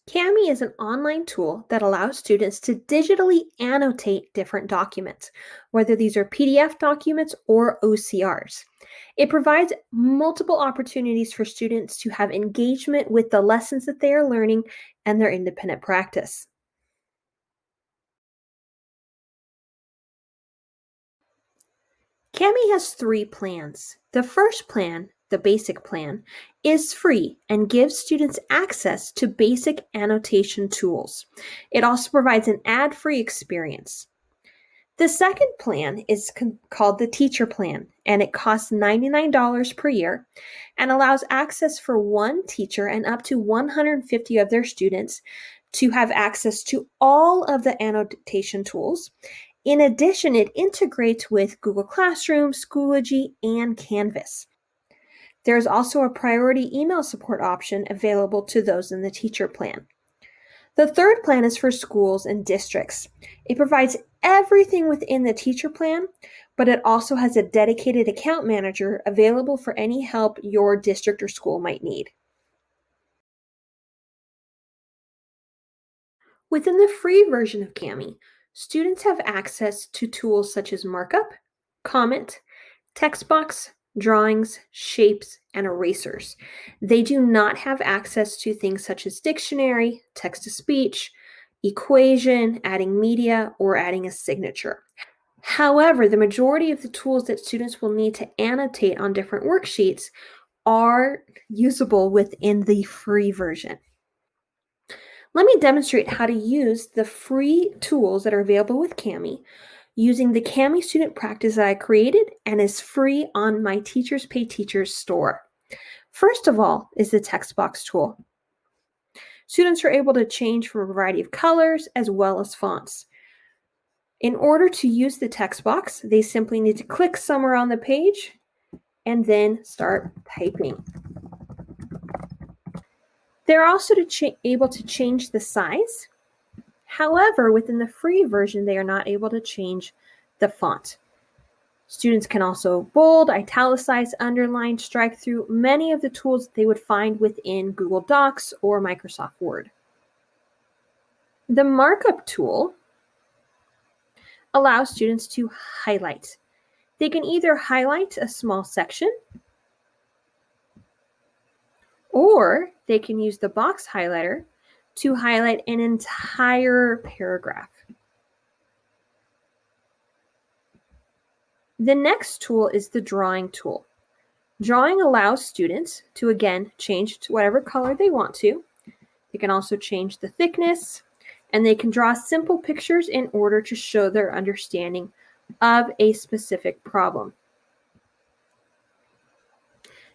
Cami is an online tool that allows students to digitally annotate different documents, whether these are PDF documents or OCRs. It provides multiple opportunities for students to have engagement with the lessons that they are learning and their independent practice. Cami has three plans. The first plan, the basic plan, is free and gives students access to basic annotation tools. It also provides an ad free experience. The second plan is called the teacher plan, and it costs $99 per year and allows access for one teacher and up to 150 of their students to have access to all of the annotation tools. In addition, it integrates with Google Classroom, Schoology, and Canvas. There is also a priority email support option available to those in the teacher plan. The third plan is for schools and districts. It provides everything within the teacher plan, but it also has a dedicated account manager available for any help your district or school might need. Within the free version of Cami, students have access to tools such as markup, comment, text box, drawings, shapes, and erasers. They do not have access to things such as dictionary, text to speech, equation, adding media, or adding a signature. However, the majority of the tools that students will need to annotate on different worksheets are usable within the free version. Let me demonstrate how to use the free tools that are available with Cami using the Cami student practice that I created and is free on my Teachers Pay Teachers store. First of all is the text box tool. Students are able to change from a variety of colors as well as fonts. In order to use the text box, they simply need to click somewhere on the page and then start typing. They're also able to change the size. However, within the free version, they are not able to change the font. Students can also bold, italicize, underline, strike through many of the tools that they would find within Google Docs or Microsoft Word. The markup tool allows students to highlight. They can either highlight a small section, or they can use the box highlighter to highlight an entire paragraph. The next tool is the drawing tool. Drawing allows students to, again, change to whatever color they want to. They can also change the thickness, and they can draw simple pictures in order to show their understanding of a specific problem.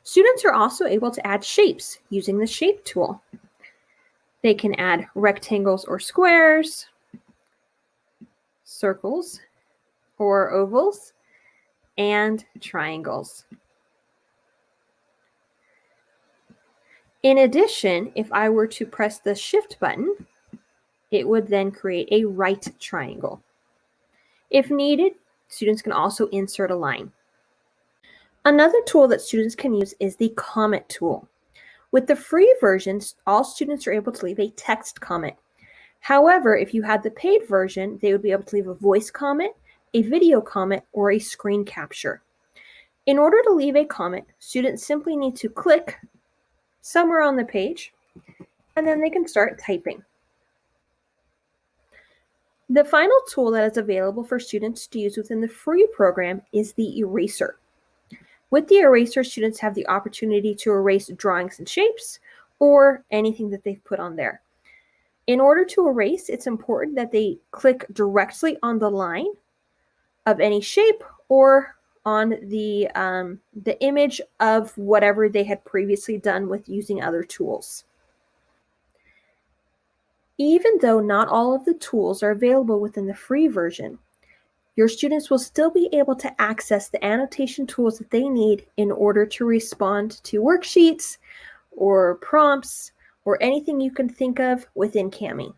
Students are also able to add shapes using the shape tool. They can add rectangles or squares, circles or ovals, and triangles. In addition, if I were to press the Shift button, it would then create a right triangle. If needed, students can also insert a line. Another tool that students can use is the comment tool. With the free versions, all students are able to leave a text comment. However, if you had the paid version, they would be able to leave a voice comment, a video comment, or a screen capture. In order to leave a comment, students simply need to click somewhere on the page, and then they can start typing. The final tool that is available for students to use within the free program is the eraser. With the eraser, students have the opportunity to erase drawings and shapes or anything that they've put on there. In order to erase, it's important that they click directly on the line of any shape or on the image of whatever they had previously done with using other tools. Even though not all of the tools are available within the free version, your students will still be able to access the annotation tools that they need in order to respond to worksheets or prompts or anything you can think of within Cami.